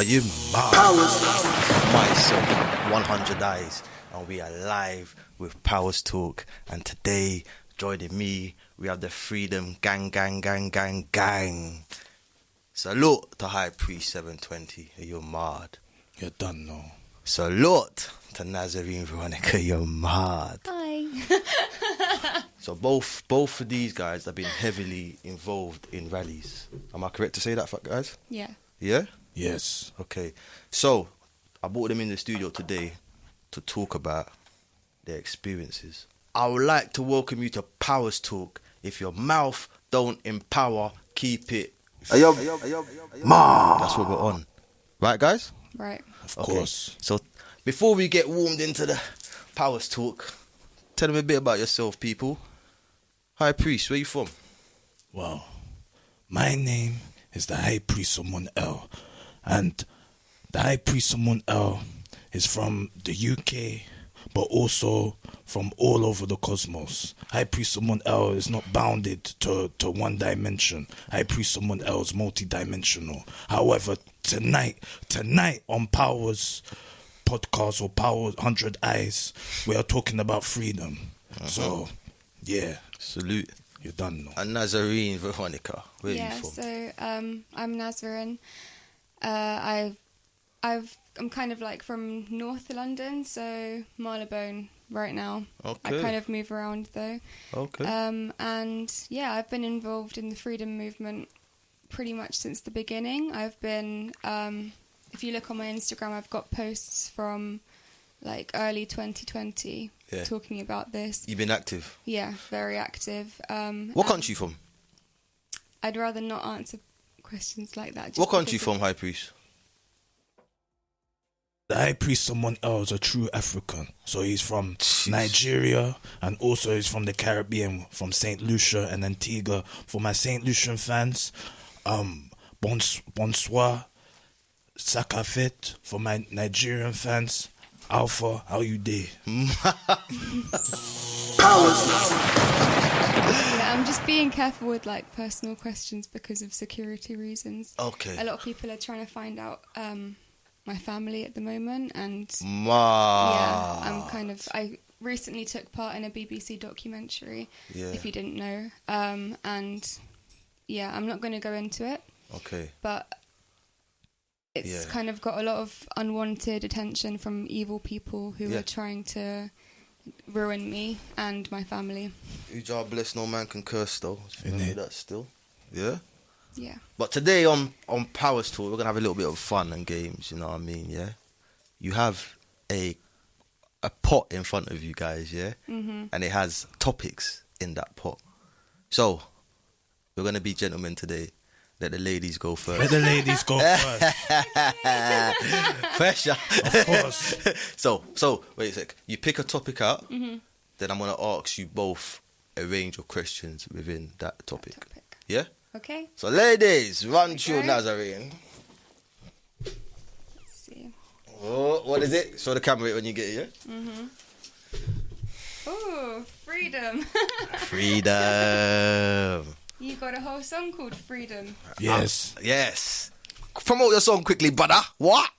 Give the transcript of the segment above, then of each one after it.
Are you mad? Myself, 100 Eyes, and we are live with Powers Talk. And today, joining me, we have the Freedom Gang. Salute to High Priest 720. Are you mad? You're done now. Salute to Nazarin, Veronica. You're mad. Hi. So both of these guys have been heavily involved in rallies. Am I correct to say that, guys? Yeah. Yeah? Yes. Okay. So I brought them in the studio today to talk about their experiences. I would like to welcome you to Powers Talk. If your mouth don't empower, keep it. Ma. That's what we're on. Right, guys? Right. Of course. So before we get warmed into the Powers Talk, tell them a bit about yourself, people. High Priest, where you from? Well, my name is the High Priest Someone L. And the High Priest Someone L is from the UK, but also from all over the cosmos. High Priest Someone L is not bounded to one dimension. High Priest Someone L is multidimensional. However, tonight on Powers Podcast or Powers 100 Eyes, we are talking about freedom. So, yeah. Salute. You're done now. And Nazarin, Veronica, where are you from? So I'm Nazarin. I'm kind of like from North London, so Marylebone right now. Okay. I kind of move around though. Okay. And yeah, I've been involved in the freedom movement pretty much since the beginning. I've been, if you look on my Instagram, I've got posts from like early 2020 talking about this. You've been active? Yeah, very active. What country you from? I'd rather not answer questions like that. What country you from, High Priest? The High Priest Someone Else, a true African. So he's from Nigeria, and also he's from the Caribbean, from St. Lucia and Antigua. For my St. Lucian fans, bonsoir, sakafet. For my Nigerian fans, Alpha, how you day? Yeah, I'm just being careful with like personal questions because of security reasons. Okay. A lot of people are trying to find out my family at the moment, and Ma. yeah, I recently took part in a BBC documentary, if you didn't know, and yeah, I'm not going to go into it. Okay. But it's kind of got a lot of unwanted attention from evil people who are trying to ruin me and my family. God bless, no man can curse though. You know that still. Yeah? Yeah. But today on Powers Talk, we're going to have a little bit of fun and games, you know what I mean, yeah? You have a pot in front of you guys, yeah? Mm-hmm. And it has topics in that pot. So, we're going to be gentlemen today. Let the ladies go first. Let the ladies go first. Pressure. Of course. So, wait a sec. You pick a topic out, then I'm going to ask you both a range of questions within that topic. Yeah? Okay. So, ladies, run through Nazarin. Let's see. Oh, what is it? Show the camera when you get it, yeah? Mm-hmm. Oh, freedom. Freedom. You got a whole song called Freedom. Yes. Yes. Promote your song quickly, brother. What?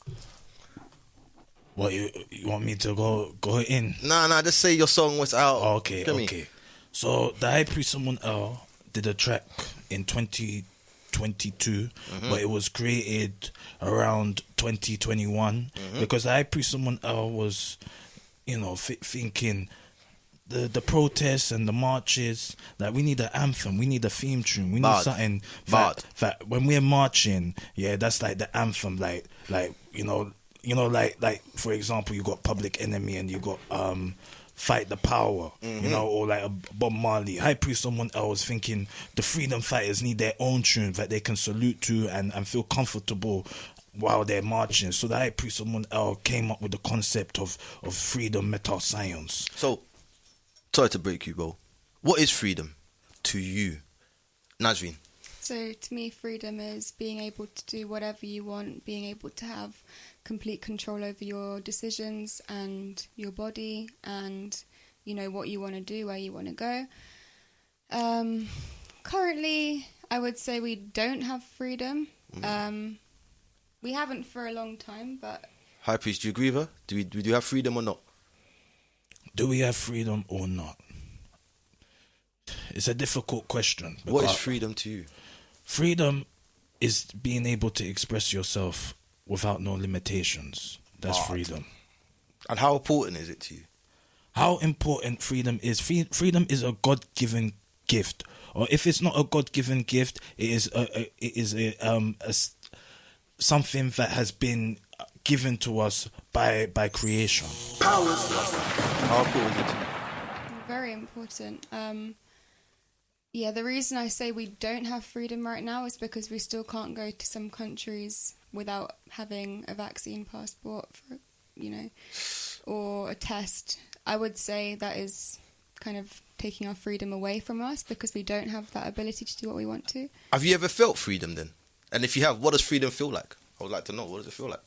What, you want me to go in? Nah, just say your song was out. Oh, okay. So, the High Priest Someone L did a track in 2022, but it was created around 2021 because the High Priest Someone L was, thinking the protests and the marches, that we need an anthem, we need a theme tune, we need something that when we're marching, that's like the anthem, like for example, you got Public Enemy and you got Fight the Power, or like a Bob Marley. High Priest Someone Else thinking the freedom fighters need their own tune that they can salute to and feel comfortable while they're marching. So the High Priest Someone Else came up with the concept of freedom metal science. So, sorry to break you, bro. What is freedom to you, Nazarin? So to me, freedom is being able to do whatever you want, being able to have complete control over your decisions and your body and, what you want to do, where you want to go. Currently, I would say we don't have freedom. We haven't for a long time, but... High Priest, do you agree with her? Do we have freedom or not? Do we have freedom or not? It's a difficult question. What is freedom to you? Freedom is being able to express yourself without no limitations. That's freedom. And how important is it to you? How important freedom is? Freedom is a God-given gift. Or if it's not a God-given gift, it is something that has been given to us by creation. How important is it to you? Very important. Yeah, the reason I say we don't have freedom right now is because we still can't go to some countries without having a vaccine passport, or a test. I would say that is kind of taking our freedom away from us because we don't have that ability to do what we want to. Have you ever felt freedom then? And if you have, what does freedom feel like? I would like to know, what does it feel like?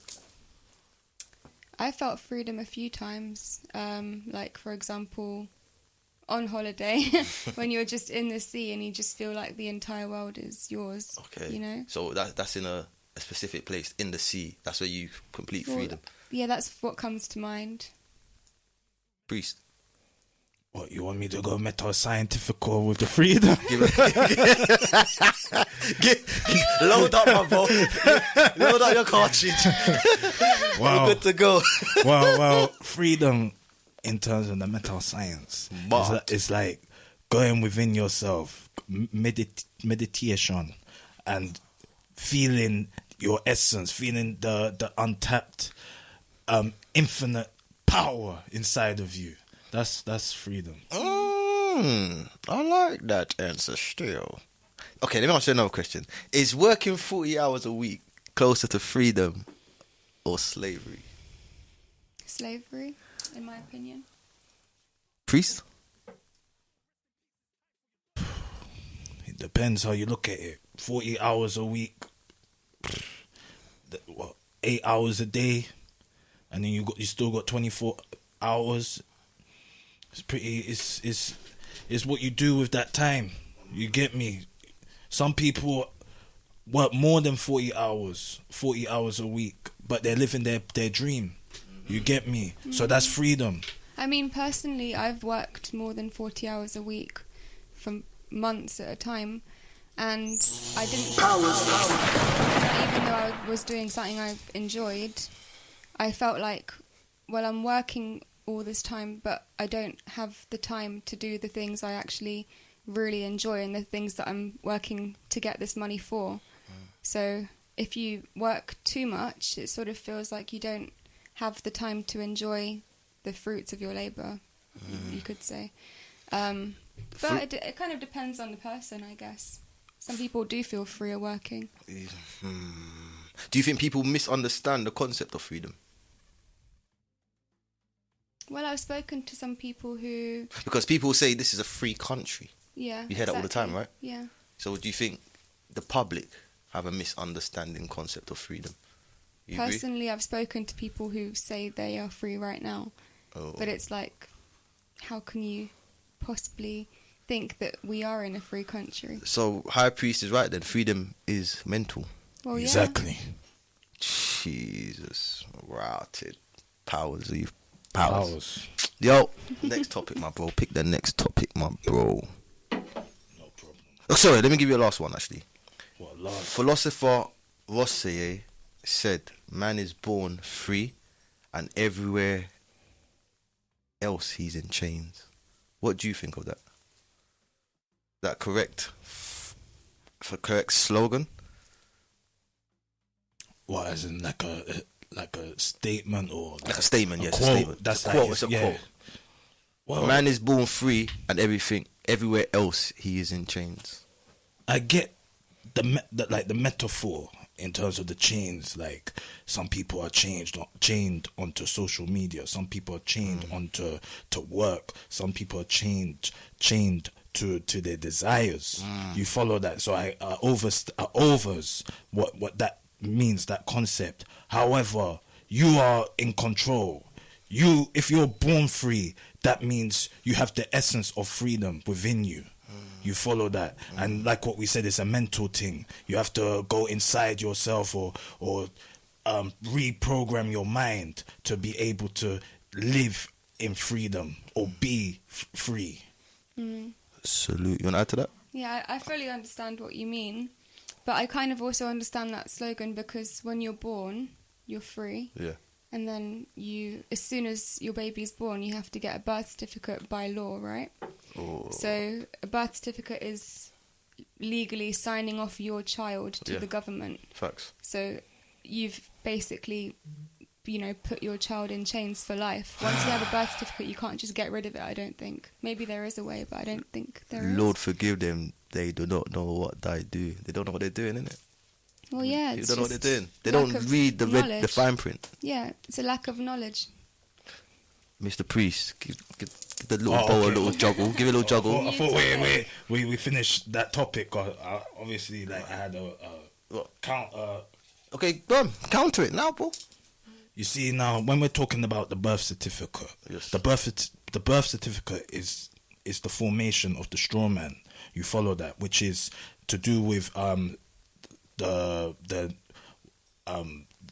I felt freedom a few times, like for example, on holiday, when you're just in the sea and you just feel like the entire world is yours. Okay. So that's in a specific place, in the sea. That's where you complete freedom. Yeah, that's what comes to mind. Priest. What, you want me to go meta-scientifical with the freedom? Load up, my bro. Load up your cartridge. Wow. We're good to go. Well, freedom in terms of the mental science. It's like going within yourself, meditation, and feeling your essence, feeling the untapped, infinite power inside of you. That's freedom. I like that answer still. Okay, let me ask you another question. Is working 40 hours a week closer to freedom or slavery? Slavery, in my opinion. Priest? It depends how you look at it. 40 hours a week, 8 hours a day, and then you still got 24 hours. It's pretty. It's what you do with that time. You get me? Some people work more than 40 hours a week, but they're living their dream. You get me? Mm-hmm. So that's freedom. I mean, personally, I've worked more than 40 hours a week for months at a time, and I didn't. Even though I was doing something I enjoyed, I felt like, well, I'm working all this time, but I don't have the time to do the things I actually really enjoy and the things that I'm working to get this money for. So if you work too much, it sort of feels like you don't have the time to enjoy the fruits of your labour, you could say. But it kind of depends on the person, I guess. Some people do feel freer working. Do you think people misunderstand the concept of freedom? Well, I've spoken to some people who... Because people say this is a free country. Yeah, you hear that all the time, right? Yeah. So do you think the public have a misunderstanding concept of freedom? You Personally, agree? I've spoken to people who say they are free right now. Oh. But it's like, how can you possibly think that we are in a free country? So High Priest is right then. Freedom is mental. Well, exactly. Yeah. Jesus. Routed. Powers. Yo, next topic, my bro. Pick the next topic, my bro. No problem. Oh, sorry, let me give you a last one, actually. What, last? Philosopher Rousseau said, man is born free and everywhere else he's in chains. What do you think of that? That correct slogan? What, as in like a statement or like a statement? Yes, quote. A statement. That's a quote. It's a quote. Well, man is born free, and everywhere else he is in chains. I get the metaphor in terms of the chains. Like some people are chained onto social media. Some people are chained onto work. Some people are chained to their desires. You follow that? So I overs what that means, that concept. However, you are in control. If you're born free, that means you have the essence of freedom within you. You follow that. And like what we said, it's a mental thing. You have to go inside yourself or reprogram your mind to be able to live in freedom or be free. Salute. You want to add to that? Yeah, I fully understand what you mean, but I kind of also understand that slogan because when you're born, you're free. Yeah. And then as soon as your baby's born, you have to get a birth certificate by law, right? Oh. So a birth certificate is legally signing off your child to the government. Facts. So you've basically, put your child in chains for life. Once you have a birth certificate, you can't just get rid of it, I don't think. Maybe there is a way, but I don't think there is. Lord forgive them, they do not know what they do. They don't know what they're doing, innit? Well, yeah, They it's don't know what just they're doing. They don't lack of read the knowledge. fine print. Yeah, it's a lack of knowledge. Mr. Priest, give the little bowl a little juggle. Give it a little juggle. I thought wait. We finished that topic. Obviously, like I had a count. Okay, boom. Counter it now, bro. You see, now when we're talking about the birth certificate, Yes. the birth certificate is the formation of the straw man. You follow that, which is to do with the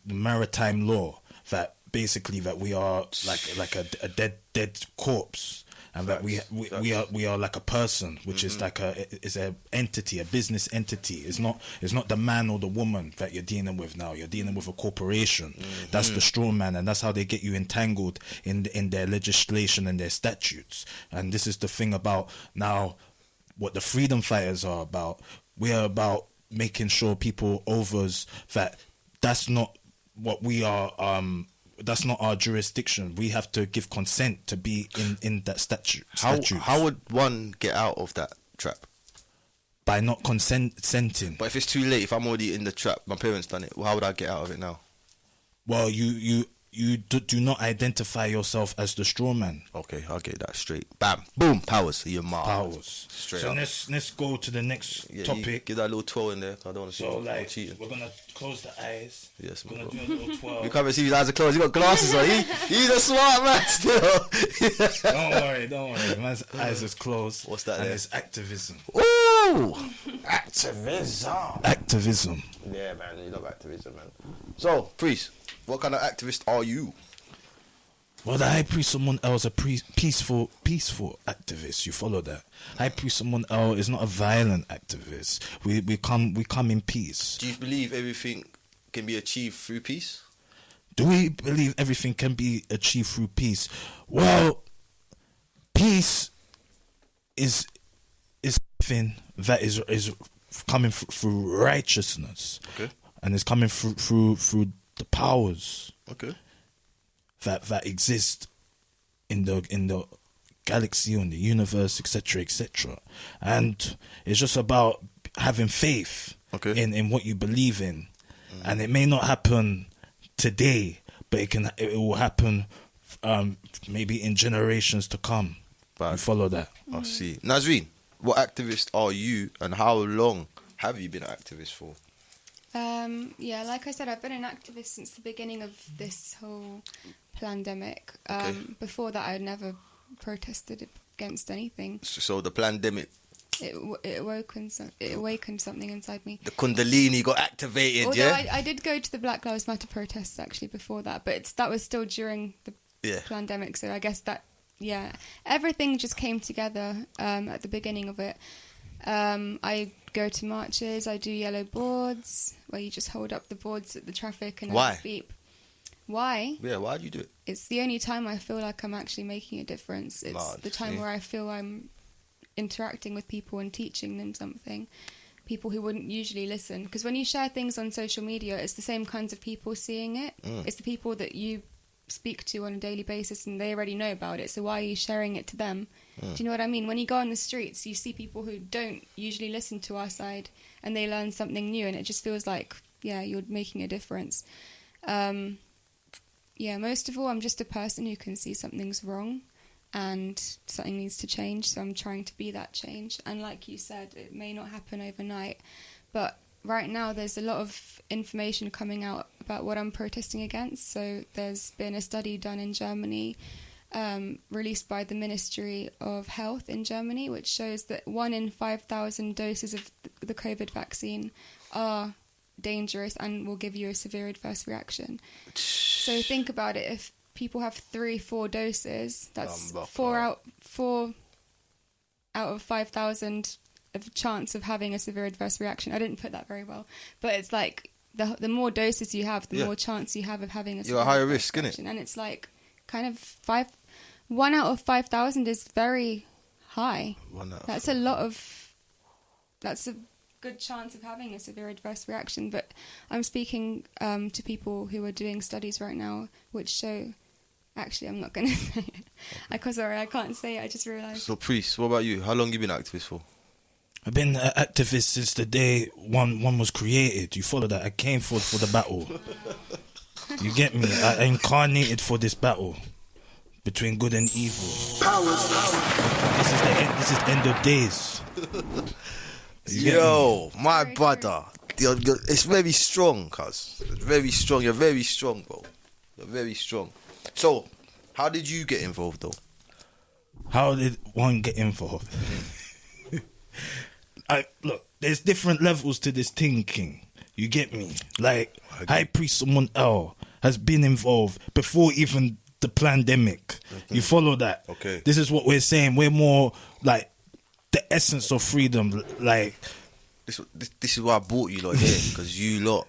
maritime law, that basically that we are like a dead corpse, and that we are like a person, which is like is a entity, a business entity. It's not the man or the woman that you're dealing with now. You're dealing with a corporation. That's the straw man, and that's how they get you entangled in their legislation and their statutes. And this is the thing about now what the freedom fighters are about. We are about making sure people overs that that's not what we are. That's not our jurisdiction. We have to give consent to be in that statute. How would one get out of that trap? By not consenting. But if it's too late, if I'm already in the trap, my parents done it, well, how would I get out of it now? Well, you do not identify yourself as the straw man. Okay, I'll get that straight. Bam, boom, powers. Your mark. Powers. Straight so up. let's go to the next topic. Give that little twirl in there. 'Cause I don't want to see So no cheating. we're gonna close the eyes. Yes, we're man. gonna do a little twirl. You can't even see his eyes are closed. He got glasses on. He's a smart man still. Don't worry. Man's eyes is closed. What's that And there? it's activism. Ooh! Activism. Yeah, man. You love activism, man. So, Priest, what kind of activist are you? Well, the High Priest Someone L is a peaceful activist. You follow that? High Priest Someone L is not a violent activist. We come in peace. Do you believe everything can be achieved through peace? Do we believe everything can be achieved through peace? Well, peace is something that is coming through righteousness. Okay. And it's coming through the powers. Okay. That exist in the galaxy, in the universe, etc., and it's just about having faith in what you believe in, and it may not happen today, but it will happen maybe in generations to come. But you follow that? I see. Nazarin, what activist are you, and how long have you been an activist for? Yeah, like I said, I've been an activist since the beginning of this whole pandemic. Before that, I'd never protested against anything. So the pandemic, it awakened something inside me. the Kundalini got activated. Although Yeah. I did go to the Black Lives Matter protests actually before that, but that was still during the pandemic. So I guess everything just came together at the beginning of it. I go to marches. I do yellow boards where you just hold up the boards at the traffic and beep. Why? Yeah, why do you do it? It's the only time I feel like I'm actually making a difference. It's the time where I feel I'm interacting with people and teaching them something. People who wouldn't usually listen. Because when you share things on social media, it's the same kinds of people seeing it. It's the people that you speak to on a daily basis and they already know about it. So why are you sharing it to them? Do you know what I mean? When you go on the streets, you see people who don't usually listen to our side and they learn something new, and it just feels like, you're making a difference. Most of all, I'm just a person who can see something's wrong and something needs to change, so I'm trying to be that change. And like you said, it may not happen overnight, but right now there's a lot of information coming out about what I'm protesting against. So there's been a study done in Germany, released by the Ministry of Health in Germany, which shows that 1 in 5,000 doses of the COVID vaccine are dangerous and will give you a severe adverse reaction. So think about it. If people have 3-4 doses, that's 4 out of 5,000 of chance of having a severe adverse reaction. I didn't put that very well, but it's like the more doses you have, the more chance you have of having a severe you're a higher adverse risk, reaction. innit? And it's like kind of 1 out of 5,000 is very high. That's a good chance of having a severe adverse reaction. But I'm speaking to people who are doing studies right now which show. Actually, I'm not going to say it. Sorry, I can't say it. I just realised. So, Priest, what about you? How long you been an activist for? I've been an activist since the day one was created. You follow that? I came for the battle. You get me? I incarnated for this battle between good and evil. This is the end of days. Yo, my brother. It's very strong, cuz. It's very strong. You're very strong, bro. You're very strong. So, how did you get involved, though? How did one get involved? Look, there's different levels to this thing, King. You get me? Like, High Priest Someone L has been involved before even the pandemic. You follow that? Okay. This is what we're saying. We're more like the essence of freedom. Like, This is why I brought you lot here, because you lot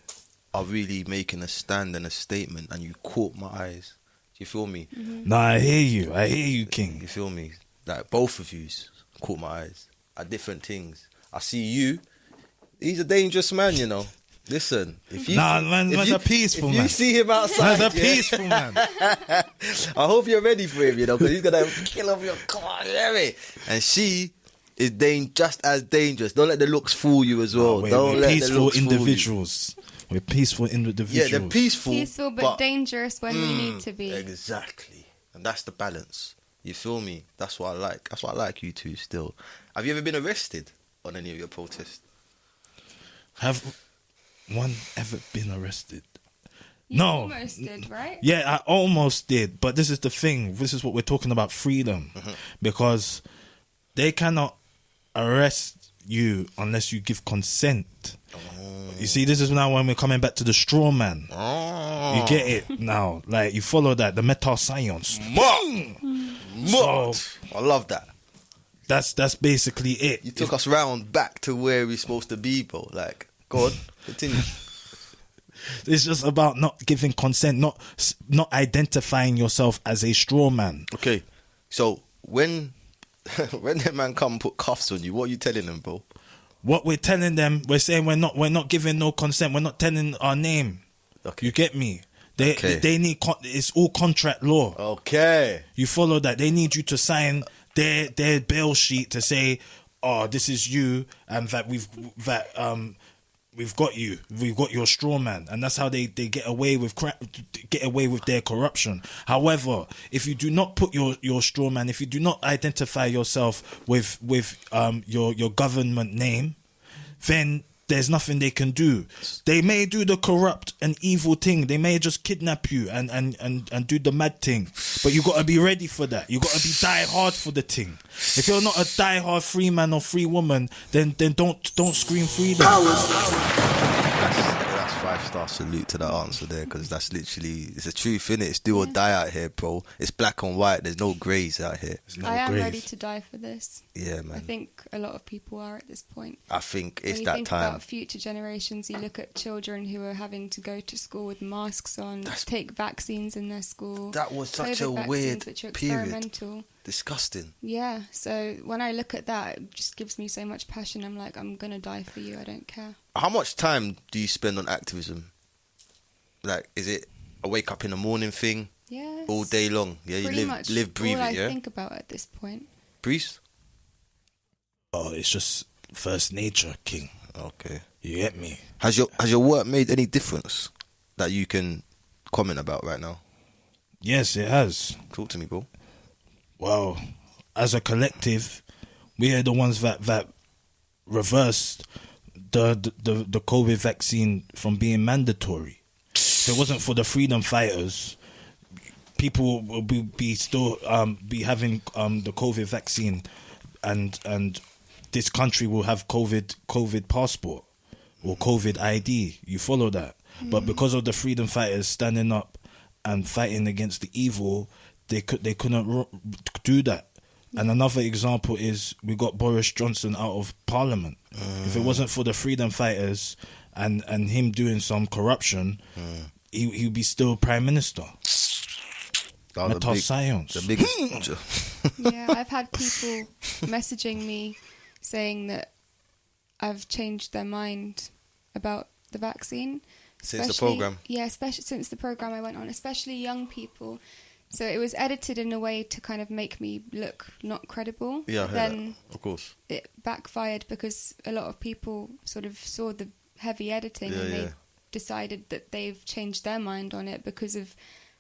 are really making a stand and a statement, and you caught my eyes. Do you feel me? Nah, I hear you, King. You feel me? Like, both of yous caught my eyes at different things. I see you. He's a dangerous man, you know. Listen, if you man's a peaceful man. If you see him outside, Man's a peaceful man. I hope you're ready for him, you know, because he's gonna kill off your car, you hear me? And she is just as dangerous. Don't let the looks fool you as well. We're peaceful individuals. We're peaceful individuals. Yeah, they're peaceful. Peaceful but dangerous when we need to be. Exactly. And that's the balance. You feel me? That's what I like. That's what I like you two still. Have you ever been arrested on any of your protests? Have one ever been arrested? You No. almost did, right? Yeah, I almost did. But this is the thing. This is what we're talking about, freedom. Because they cannot arrest you unless you give consent. You see, this is now when we're coming back to the straw man. You get it now. Like, you follow that, the meta science. So, I love that. that's basically it. You took us round back to where we're supposed to be, bro. Like, go on, continue. It's just about not giving consent, not identifying yourself as a straw man. Okay, so when that man come and put cuffs on you, what are you telling them, bro? What we're telling them, we're saying we're not giving no consent. We're not telling our name. Okay. You get me? They need it's all contract law. Okay. You follow that? They need you to sign their bail sheet to say, "Oh, this is you," and that we've got you. We've got your straw man, and that's how they get away with their corruption. However, if you do not put your straw man, if you do not identify yourself with your government name, then there's nothing they can do. They may do the corrupt and evil thing. They may just kidnap you and do the mad thing. But you got to be ready for that. You got to be die hard for the thing. If you're not a die hard free man or free woman, then don't scream freedom. That's 5-star salute to that answer there, because that's literally, it's the truth, innit? It's do or die out here, bro. It's black and white. There's no greys out here. I am ready to die for this. Yeah, man. I think a lot of people are at this point. I think it's when you that think time. About future generations, you look at children who are having to go to school with masks on, take vaccines in their school. That was such COVID a weird which are period. experimental. Disgusting. Yeah, so when I look at that, it just gives me so much passion. I'm like, I'm gonna die for you. I don't care. How much time do you spend on activism? Like, is it a wake up in the morning thing? Yeah. All day long? Yeah, you live, breathe all it, yeah? I think about at this point. Priest? Oh, it's just first nature, King. Okay. You get me? Has your work made any difference that you can comment about right now? Yes, it has. Talk to me, bro. Well, as a collective, we are the ones that reversed the COVID vaccine from being mandatory. If it wasn't for the freedom fighters, people will be still be having the COVID vaccine, and this country will have COVID passport. or COVID ID. You follow that. But because of the freedom fighters standing up and fighting against the evil, they couldn't do that. And another example is we got Boris Johnson out of Parliament. If it wasn't for the freedom fighters and him doing some corruption, he'd be still Prime Minister. Science. The biggest. Yeah, I've had people messaging me saying that I've changed their mind about the vaccine. Since the program? Yeah, especially since the program I went on, especially young people. So it was edited in a way to kind of make me look not credible. Yeah, I heard then that. Of course. It backfired because a lot of people sort of saw the heavy editing and they decided that they've changed their mind on it because of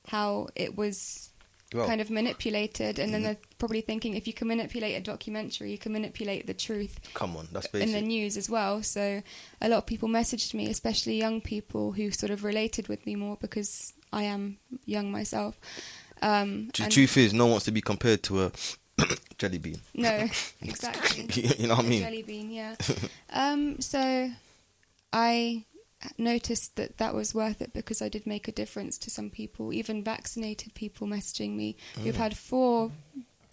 how it was kind of manipulated. And then they're probably thinking, if you can manipulate a documentary, you can manipulate the truth. Come on, that's basic. In the news as well. So a lot of people messaged me, especially young people who sort of related with me more because I am young myself. The truth is, no one wants to be compared to a jelly bean. No, exactly. You know what I mean? Jelly bean, yeah. So I noticed that was worth it because I did make a difference to some people, even vaccinated people messaging me who've had 4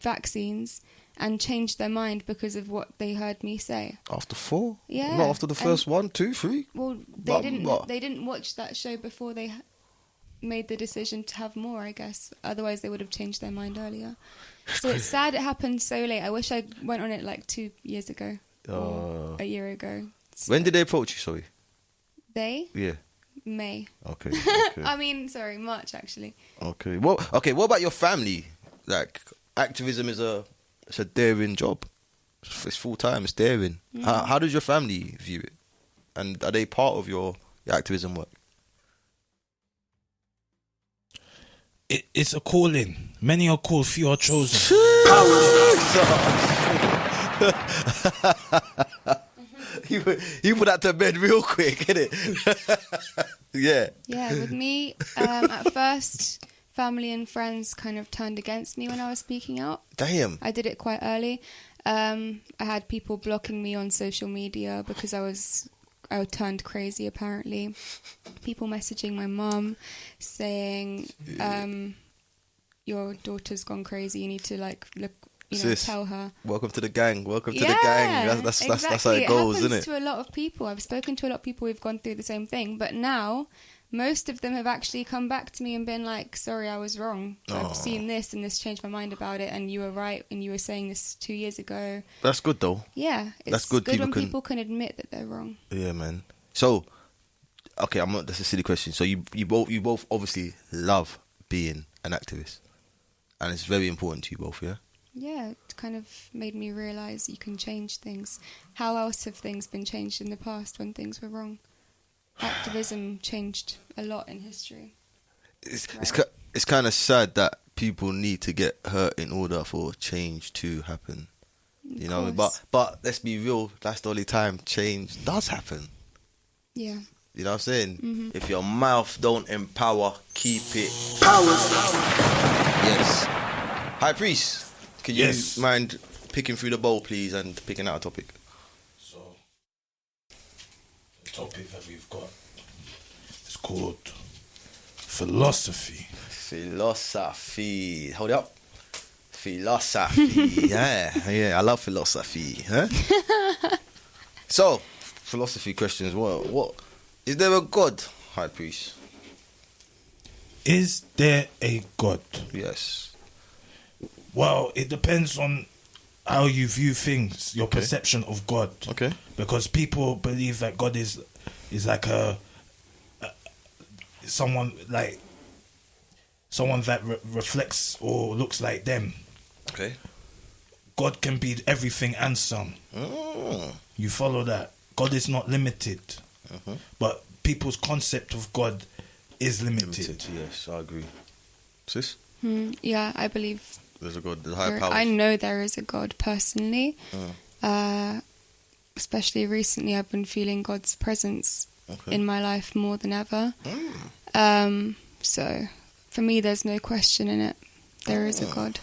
vaccines and changed their mind because of what they heard me say. After 4? Yeah. Not after the first 1, 2, 3? Well, they didn't watch that show before they made the decision to have more, I guess. Otherwise they would have changed their mind earlier. So it's sad it happened so late. I wish I went on it like 2 years ago or a year ago. When did they approach you, sorry? They? Yeah. May. Okay. I mean, sorry, March actually. Okay. Well, what about your family? Like, activism is it's a daring job. It's full time, it's daring. How does your family view it? And are they part of your activism work? It's a calling. Many are called, few are chosen. You put that to bed real quick, innit? Yeah. Yeah, with me, at first, family and friends kind of turned against me when I was speaking out. Damn. I did it quite early. I had people blocking me on social media because I turned crazy, apparently. People messaging my mum saying, your daughter's gone crazy, you need to Sis, tell her. Welcome to the gang. Welcome to the gang. That's how it goes, isn't it? It happens to a lot of people. I've spoken to a lot of people who've gone through the same thing, but now most of them have actually come back to me and been like, sorry, I was wrong. I've seen this and this changed my mind about it, and you were right and you were saying this 2 years ago. That's good though. Yeah, it's good when people can admit that they're wrong. Yeah, man. So, okay, that's a silly question. So you both obviously love being an activist, and it's very important to you both, yeah? Yeah, it kind of made me realise you can change things. How else have things been changed in the past when things were wrong? Activism changed a lot in history. It's kind of sad that people need to get hurt in order for change to happen. You know, but let's be real, that's the only time change does happen. Yeah. You know what I'm saying? Mm-hmm. If your mouth don't empower, keep it power. Yes. High Priest, can you mind picking through the bowl, please, and picking out a topic? So, the topic that we've got is called philosophy. Philosophy. Hold it up. Philosophy. yeah, I love philosophy. Huh? So, philosophy questions. What is there a God, High Priest? Is there a God? Yes. Well, it depends on how you view things, your perception of God. Okay. Because people believe that God is like someone that reflects or looks like them. Okay. God can be everything and some. You follow that? God is not limited. But people's concept of God is limited. Yes, I agree. Sis? Yeah, I believe there's a God, there's higher powers. I know there is a God personally. Especially recently, I've been feeling God's presence in my life more than ever. So, for me, there's no question in it. There is a God.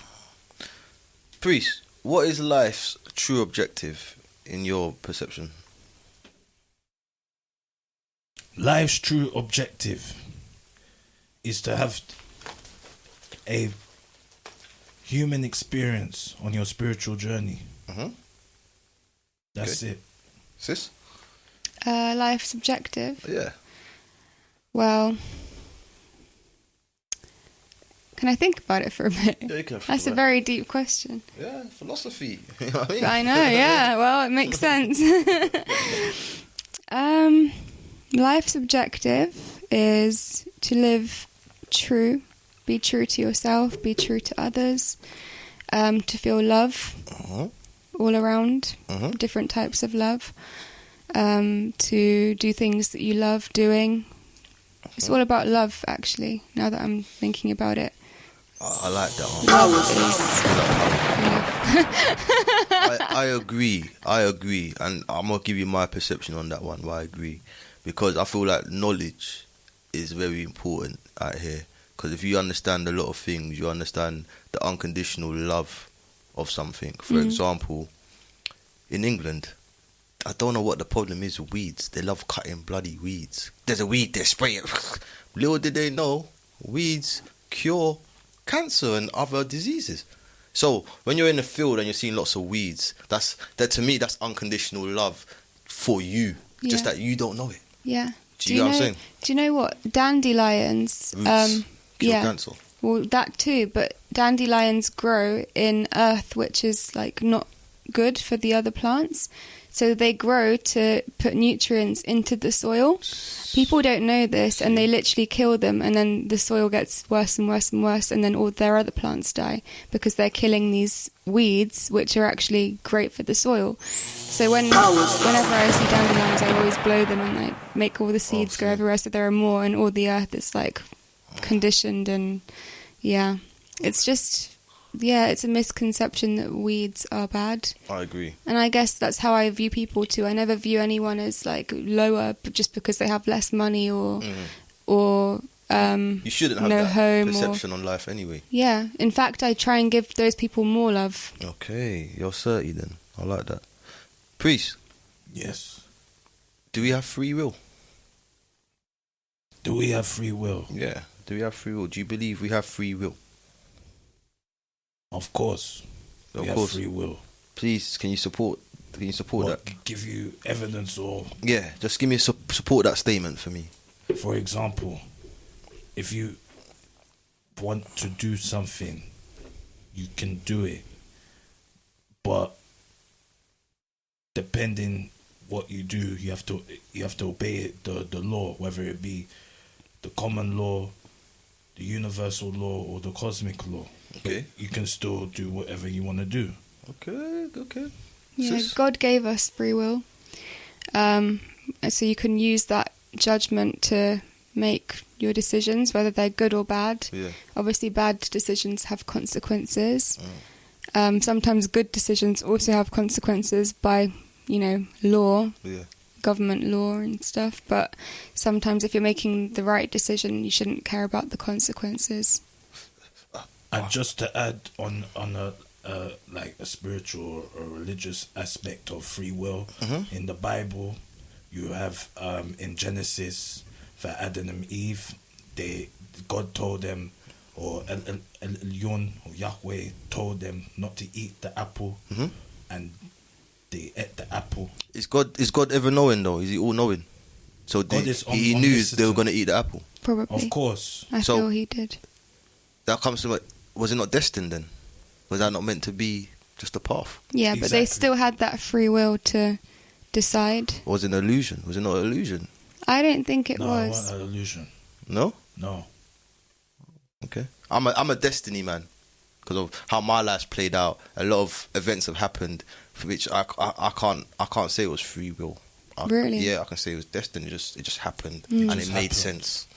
Priest, what is life's true objective in your perception? life's true objective is to have a human experience on your spiritual journey. That's it. Sis? Life's objective? Yeah. Well, can I think about it for a bit? Yeah, you can. That's a very deep question. Yeah, philosophy. You know what I mean? I know, yeah. Well, it makes sense. Life's objective is to live true, be true to yourself, be true to others, to feel love all around, different types of love, to do things that you love doing. It's all about love, actually, now that I'm thinking about it. I like that one. Love is love. I agree, and I'm gonna give you my perception on that one. Why I agree, because I feel like knowledge is very important out here. Because if you understand a lot of things, you understand the unconditional love of something. For example, in England, I don't know what the problem is with weeds. They love cutting bloody weeds. There's a weed, they spray it. Little did they know, weeds cure cancer and other diseases. So when you're in the field and you're seeing lots of weeds, that to me, that's unconditional love for you. Just that you don't know it. Yeah. Do you know what I'm saying? Do you know what? Dandelions. Roots cure yeah. cancer. Well, that too, but dandelions grow in earth which is like not good for the other plants. So they grow to put nutrients into the soil. People don't know this, and they literally kill them, and then the soil gets worse and worse and worse, and then all their other plants die because they're killing these weeds, which are actually great for the soil. So whenever I see dandelions, I always blow them and like make all the seeds go everywhere, so there are more, and all the earth is like conditioned, and it's just. Yeah, it's a misconception that weeds are bad. I agree. And I guess that's how I view people too. I never view anyone as like lower just because they have less money or you shouldn't have no that home perception on life anyway. Yeah, in fact, I try and give those people more love. Okay, you're 30 then. I like that. Priest. Yes. Do we have free will? Do we have free will? Yeah. Do we have free will? Do you believe we have free will? Of course. Of we course. have free will. Please, can you support that? Give you evidence or... Yeah, just give me support that statement for me. For example, if you want to do something, you can do it. But depending what you do, you have to obey the law, whether it be the common law, the universal law, or the cosmic law. Okay. But you can still do whatever you want to do. Okay. Yeah, God gave us free will. So you can use that judgment to make your decisions, whether they're good or bad. Yeah. Obviously, bad decisions have consequences. Sometimes good decisions also have consequences by, law, government law and stuff. But sometimes if you're making the right decision, you shouldn't care about the consequences. And just to add on a like a spiritual or religious aspect of free will, in the Bible, you have in Genesis for Adam and Eve, God told them, or Elyon or Yahweh told them not to eat the apple, and they ate the apple. Is God ever knowing though? Is he all knowing? So he knew they were going to eat the apple. Probably. Of course. I feel he did. That comes from was it not destined then? Was that not meant to be just a path? Yeah, but they still had that free will to decide. Or was it an illusion? Was it not an illusion? I don't think it was. No, it wasn't an illusion. No? No. Okay. I'm a destiny man because of how my life's played out. A lot of events have happened for which I can't say it was free will. Really? Yeah, I can say it was destiny. It just happened and it made sense.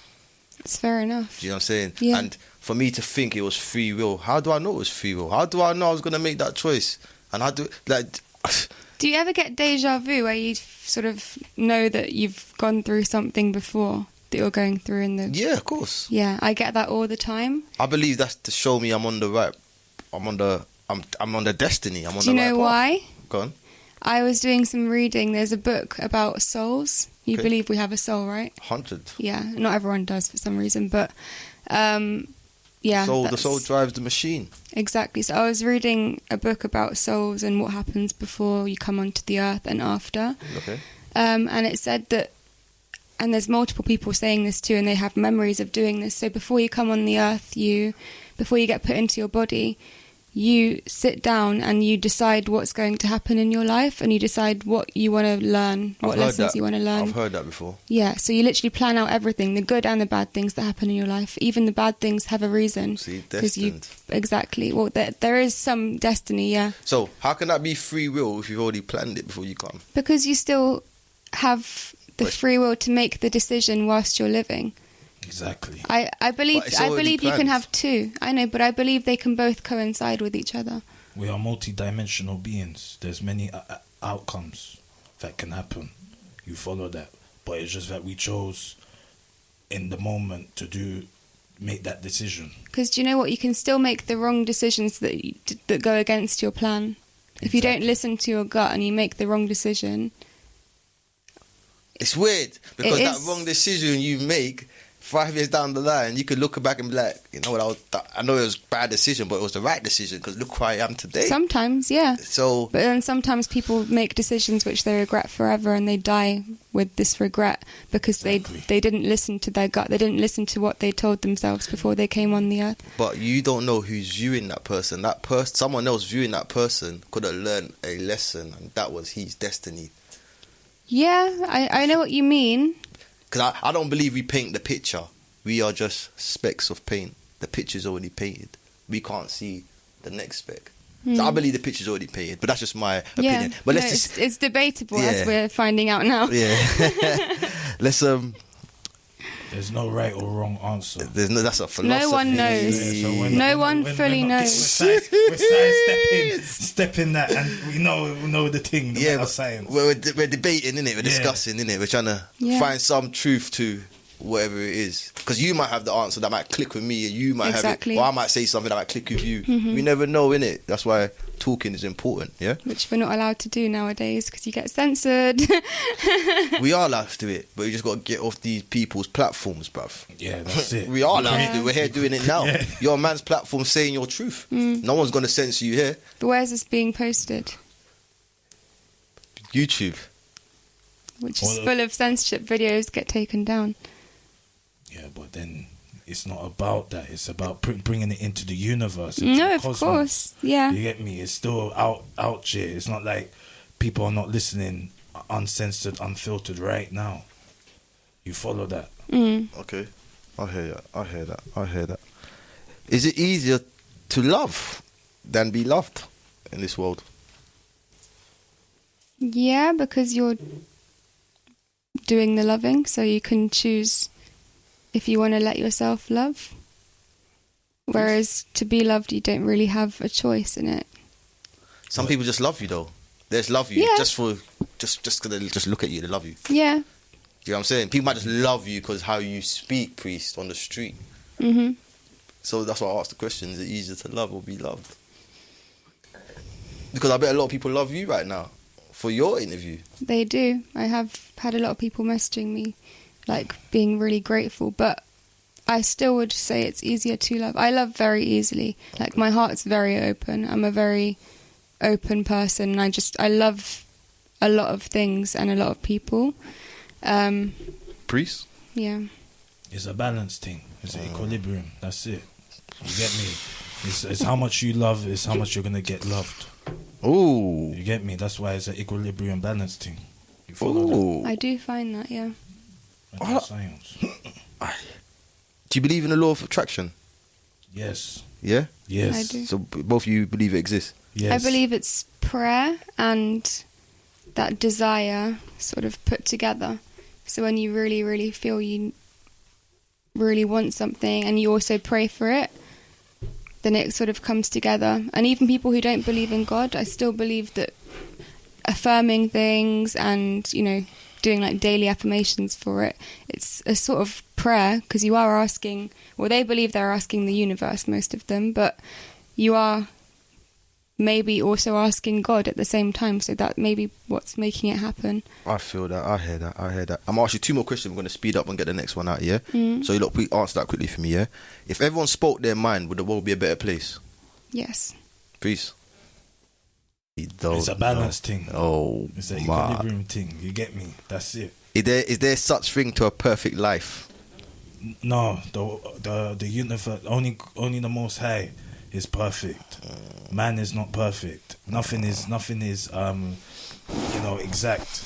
It's fair enough. Do you know what I'm saying? Yeah. And for me to think it was free will, how do I know it was free will? How do I know I was going to make that choice? And how do Do you ever get deja vu where you sort of know that you've gone through something before that you're going through in the... Yeah, of course. Yeah, I get that all the time. I believe that's to show me I'm on the right... I'm on the destiny. I'm on the right path. Do you know why? Go on. I was doing some reading. There's a book about souls. You Okay. believe we have a soul, right? 100. Yeah, not everyone does for some reason, but yeah. So the that's- soul drives the machine. Exactly. So I was reading a book about souls and what happens before you come onto the earth and after. Okay. And it said that, and there's multiple people saying this too, and they have memories of doing this. So before you come on the earth, before you get put into your body, you sit down and you decide what's going to happen in your life, and you decide what you want to learn, what lessons you want to learn. I've heard that before. Yeah, so you literally plan out everything, the good and the bad things that happen in your life. Even the bad things have a reason. See, 'Cause destined. Exactly. Well, there is some destiny, yeah. So how can that be free will if you've already planned it before you come? Because you still have the free will to make the decision whilst you're living. Exactly. I believe But it's already you can planned. have two. I know, but I believe they can both coincide with each other. We are multi-dimensional beings. There's many outcomes that can happen. You follow that. But it's just that we chose in the moment to make that decision. Because do you know what? You can still make the wrong decisions that go against your plan. If you don't Exactly. listen to your gut and you make the wrong decision, It's weird because It that is. wrong decision you make 5 years down the line, you could look back and be like, you know what, I know it was a bad decision, but it was the right decision because look where I am today. sometimes, yeah. So But then sometimes people make decisions which they regret forever, and they die with this regret because Exactly. they didn't listen to their gut. They didn't listen to what they told themselves before they came on the earth. but you don't know who's viewing that person. That person, someone else viewing that person could have learned a lesson, and that was his destiny. Yeah, I know what you mean. Because I don't believe we paint the picture. We are just specks of paint. The picture's already painted. We can't see the next speck. So I believe the picture's already painted, but that's just my opinion. Yeah, But no, let's just it's debatable, Yeah. as we're finding out now. yeah. Let's There's no right or wrong answer. There's no, that's a philosophy. No one knows. Yeah, so No one fully knows. We're sidestepping that, and we know the thing. Yeah, Our but science. we're debating, innit? We're Yeah. discussing, innit? We're trying to Yeah. find some truth to whatever it is. Because you might have the answer that might click with me, and you might Exactly. have it, or I might say something that might click with you. We never know, innit? That's why talking is important, yeah? Which we're not allowed to do nowadays because you get censored. We are allowed to do it, but we just got to get off these people's platforms, bruv. Yeah, that's it. We are allowed Yeah. to do it. We're here doing it now. Yeah. Your man's platform saying your truth. No one's going to censor you here. But where's this being posted? YouTube. Which is Well, full of censorship videos get taken down. Yeah, but then it's not about that. It's about bringing it into the universe. Into No, the of cosmos. course. Yeah. You get me? It's still out here. It's not like people are not listening uncensored, unfiltered right now. You follow that? Okay. I hear that. Is it easier to love than be loved in this world? Yeah, because you're doing the loving, so you can choose if you want to let yourself love. Whereas to be loved, you don't really have a choice in it. Some people just love you though. They just love you Yeah. just because they just look at you. They love you. Yeah. You know what I'm saying? People might just love you because how you speak, priest, on the street. Mhm. So that's why I asked the question: is it easier to love or be loved? Because I bet a lot of people love you right now for your interview. They do. I have had a lot of people messaging me, like being really grateful, but I still would say it's easier to love. I love very easily. Like my heart's very open. I'm a very open person. I love a lot of things and a lot of people. Priest? Yeah. It's a balance thing. It's an equilibrium. That's it. You get me? It's how much you love. It's how much you're gonna get loved. Ooh. You get me? That's why it's an equilibrium balance thing. You follow that? Ooh. I do find that, yeah. That's science. Do you believe in the law of attraction? Yes. Yeah? Yes. I do. So both of you believe it exists? Yes. I believe it's prayer and that desire sort of put together. So when you really, really feel you really want something and you also pray for it, then it sort of comes together. And even people who don't believe in God, I still believe that affirming things and, doing like daily affirmations for it, it's a sort of prayer, because you are asking, well, they believe they're asking the universe, most of them, but you are maybe also asking God at the same time. So that may be what's making it happen. I feel that. I hear that. I'm going to ask you 2 more questions. I'm going to speed up and get the next one out, yeah? So you lot, please answer that quickly for me, yeah? If everyone spoke their mind, would the world be a better place? Yes. Please. It's a balance thing. Oh, it's an equilibrium thing. You get me? That's it. Is there such thing to a perfect life? No, the universe, only the Most High is perfect. Man is not perfect. Nothing is exact.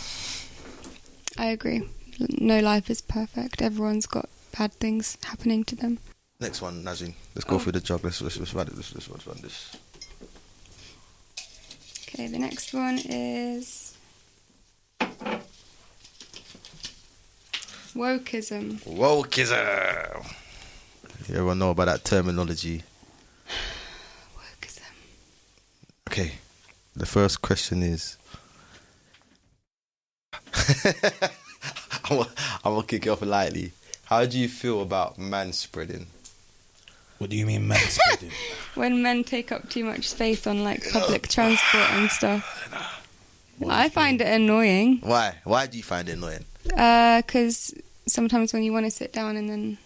I agree. No life is perfect. Everyone's got bad things happening to them. Next one, Nazarin. Let's go through the job. Let's run it. Let's run this. Okay, the next one is wokeism. Wokeism. You everyone know about that terminology? Wokeism. Okay, the first question is... I'm going to kick it off lightly. How do you feel about manspreading? What do you mean manspreading? When men take up too much space on like public transport and stuff. I find it annoying. Why? Why do you find it annoying? Because sometimes when you want to sit down and then...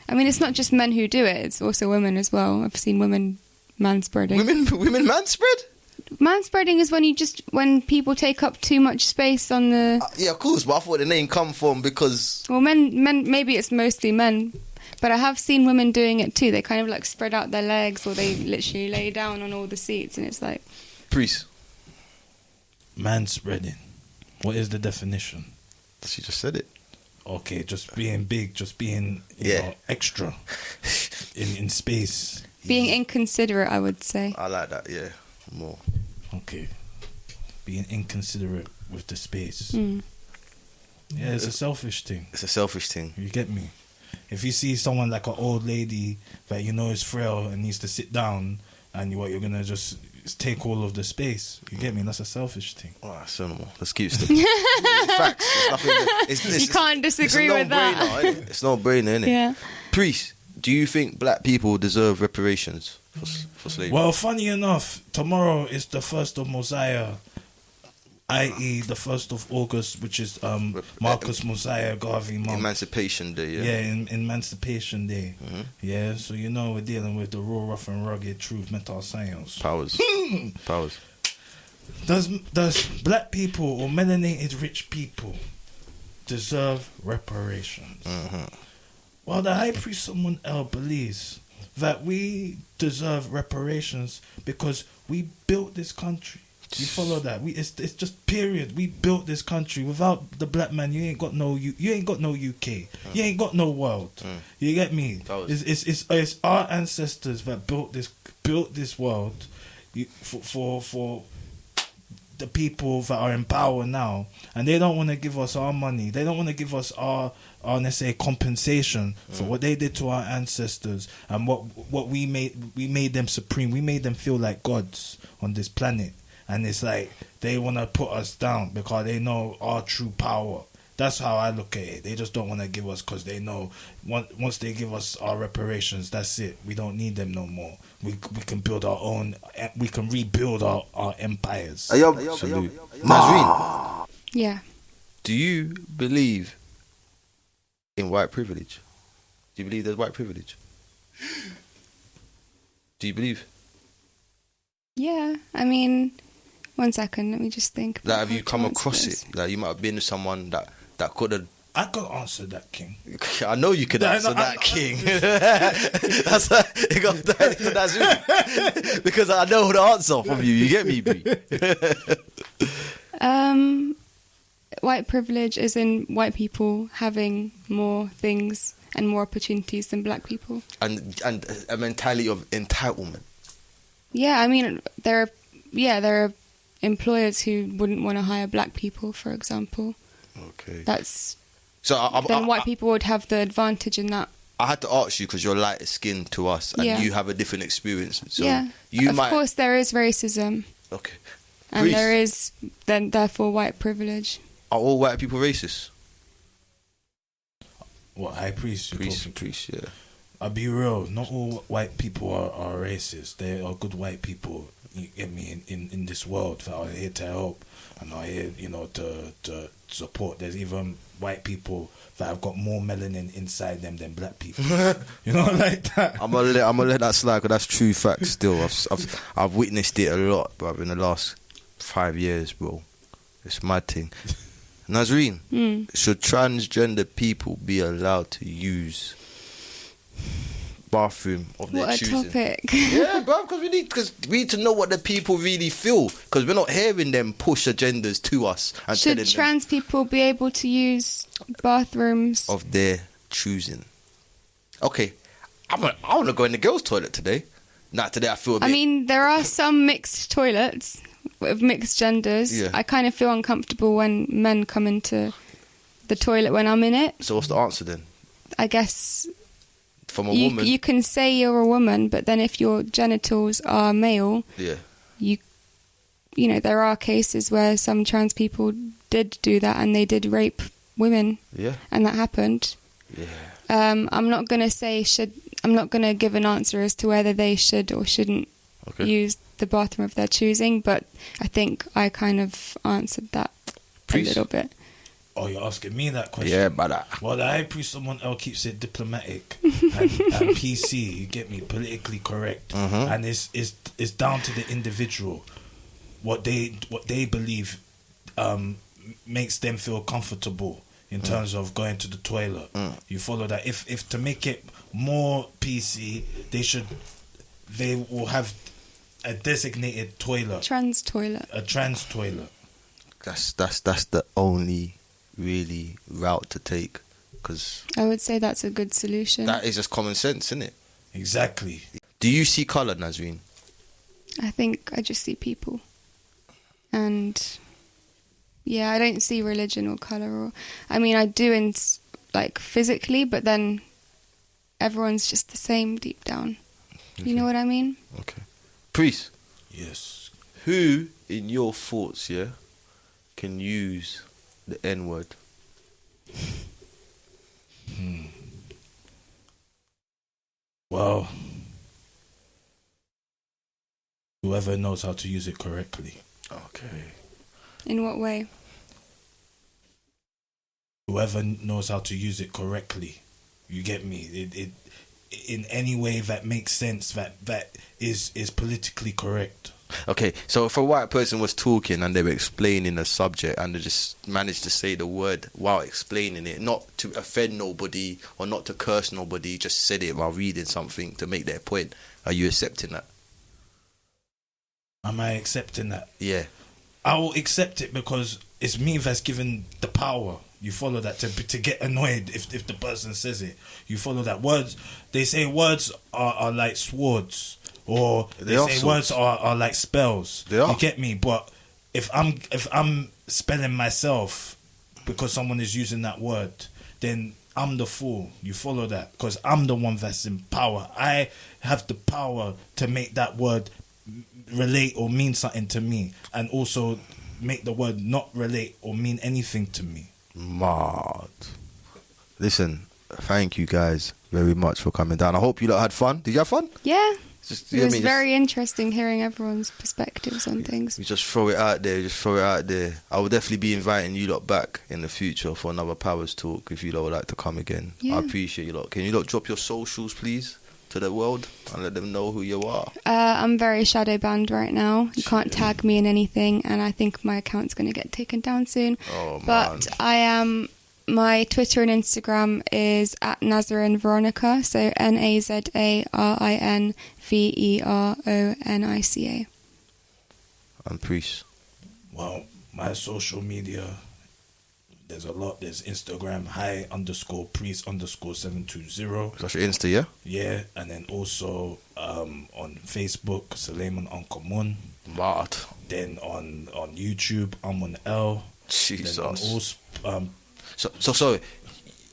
I mean, it's not just men who do it, it's also women as well. I've seen women manspreading. Women manspread? Manspreading is when people take up too much space on the... yeah, of course, but I thought the name come from because... Well, men, maybe it's mostly men, but I have seen women doing it too. They kind of like spread out their legs or they literally lay down on all the seats and it's like... Priest. Manspreading. What is the definition? She just said it. Okay, just being big, just being you know, extra in space. Being inconsiderate, I would say. I like that, yeah. More. Okay. Being inconsiderate with the space. Mm. Yeah, it's a selfish thing. It's a selfish thing. You get me? If you see someone like an old lady that you know is frail and needs to sit down and you're going to just take all of the space, you get me? That's a selfish thing. Oh, that's normal. Let's keep sticking. Facts. You can't disagree with that. It's no brainer, innit? Yeah. Priest, do you think black people deserve reparations for slavery? Well, funny enough, tomorrow is the 1st of Mosiah, i.e. the 1st of August, which is Marcus Mosiah Garvey month. Emancipation Day, yeah. Yeah, Emancipation Day. Mm-hmm. Yeah, so you know we're dealing with the raw, rough and rugged truth, mental science. Powers. Powers. Does black people or melanated rich people deserve reparations? Mm-hmm. Well, the High Priest Someone Else believes that we deserve reparations because we built this country. You follow that? It's just period. We built this country. Without the black man, you ain't got no UK. You ain't got no world. You get me? It's our ancestors that built this world for the people that are in power now, and they don't want to give us our money. They don't want to give us our let's say compensation for what they did to our ancestors and what we made them supreme. We made them feel like gods on this planet. And it's like they want to put us down because they know our true power. That's how I look at it. They just don't want to give us because they know once they give us our reparations, that's it. We don't need them no more. We can build our own. We can rebuild our empires. Salute. Nazarin. Yeah. Do you believe in white privilege? Do you believe there's white privilege? Do you believe? Yeah, I mean, one second, let me just think. Like, have you come across it? Like, you might have been somone that could have... I could answer that, King. I know you could answer that, King. That's you got that, because I know the answer from you. You get me, B? White privilege is in white people having more things and more opportunities than black people. And a mentality of entitlement. Yeah, I mean, there are employers who wouldn't want to hire black people, for example. Okay. Then white people would have the advantage in that. I had to ask you because you're lighter skinned to us and you have a different experience. So yeah, of course there is racism. Okay. And there is then therefore white privilege. Are all white people racist? What, High Priest? Priest, yeah. I'll be real, not all white people are racist. They are good white people. you get me, in this world that are here to help and are here, you know, to support. There's even white people that have got more melanin inside them than black people. You know, like that. I'm gonna let that slide, because that's true fact. Still, I've witnessed it a lot, bro, in the last 5 years, bro. It's my thing. Nazarin, should transgender people be allowed to use bathroom of their choosing? What a topic. Yeah, bro, because we need to know what the people really feel, because we're not hearing them push agendas to us. And Should trans people be able to use bathrooms of their choosing? Okay, I want to go in the girls' toilet today. Not today. I feel a bit... I mean, there are some mixed toilets with mixed genders. Yeah. I kind of feel uncomfortable when men come into the toilet when I'm in it. So what's the answer then? I guess From a woman? you can say you're a woman, but then if your genitals are male, Yeah. you know, there are cases where some trans people did do that and they did rape women. Yeah. And that happened. Yeah. I'm not going to give an answer as to whether they should or shouldn't use the bathroom of their choosing, but I think I kind of answered that a little bit. Oh, you're asking me that question? Yeah, but well, the high priest, someone else keeps it diplomatic and PC, you get me, politically correct. And it's down to the individual. What they believe makes them feel comfortable in terms of going to the toilet. You follow that? If to make it more PC, they will have a designated toilet. Trans toilet. A trans toilet. that's the only really route to take, because I would say that's a good solution. that is just common sense, isn't it? Exactly. Do you see colour, Nazarin? I think I just see people. And yeah, I don't see religion or colour, or I mean I do in like physically, but then everyone's just the same deep down. Okay. You know what I mean? Okay. Priest. Yes. Who in your thoughts, can use the N-word? Well, whoever knows how to use it correctly. Okay. In what way? Whoever knows how to use it correctly. You get me? It in any way that makes sense, that is politically correct. Okay, so if a white person was talking and they were explaining a subject and they just managed to say the word while explaining it, not to offend nobody or not to curse nobody, just said it while reading something to make their point, are you accepting that? Am I accepting that? Yeah. I will accept it because it's me that's given the power. You follow that to get annoyed if the person says it. You follow that. Words, they say words are like swords. Or they say words are like spells. They are. You get me? But if I'm spelling myself because someone is using that word, then I'm the fool. You follow that? Because I'm the one that's in power. I have the power to make that word relate or mean something to me, and also make the word not relate or mean anything to me. Mad. Listen, thank you guys very much for coming down. I hope you lot had fun. Did you have fun? Yeah. Just, it was very interesting hearing everyone's perspectives on things. We just throw it out there. I will definitely be inviting you lot back in the future for another Powers Talk if you lot would like to come again. Yeah. I appreciate you lot. Can you lot drop your socials, please, to the world and let them know who you are? I'm very shadow banned right now. You can't tag me in anything, and I think my account's going to get taken down soon. Oh, but man. I am... My Twitter and Instagram is at Nazarin Veronica, so NAZARINVERONICA. And Priest. Well, my social media, there's a lot. There's Instagram, _priest_720. That's your Insta, yeah? Yeah, and then also on Facebook, Suleiman Ankamun. Mad. Then on YouTube, Amun L. Jesus. Then on all, So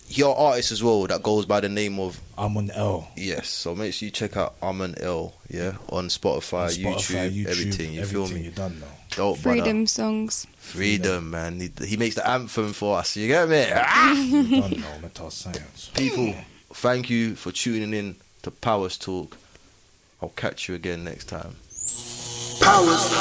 your artist as well that goes by the name of Amun L. Yes, so make sure you check out Amun L, yeah, on Spotify, YouTube, everything. You feel me? You done now. Dope, Freedom brother. songs. Freedom, man. He makes the anthem for us. You get me? You done now. Metal science. People, thank you for tuning in to Powers Talk. I'll catch you again next time. powers.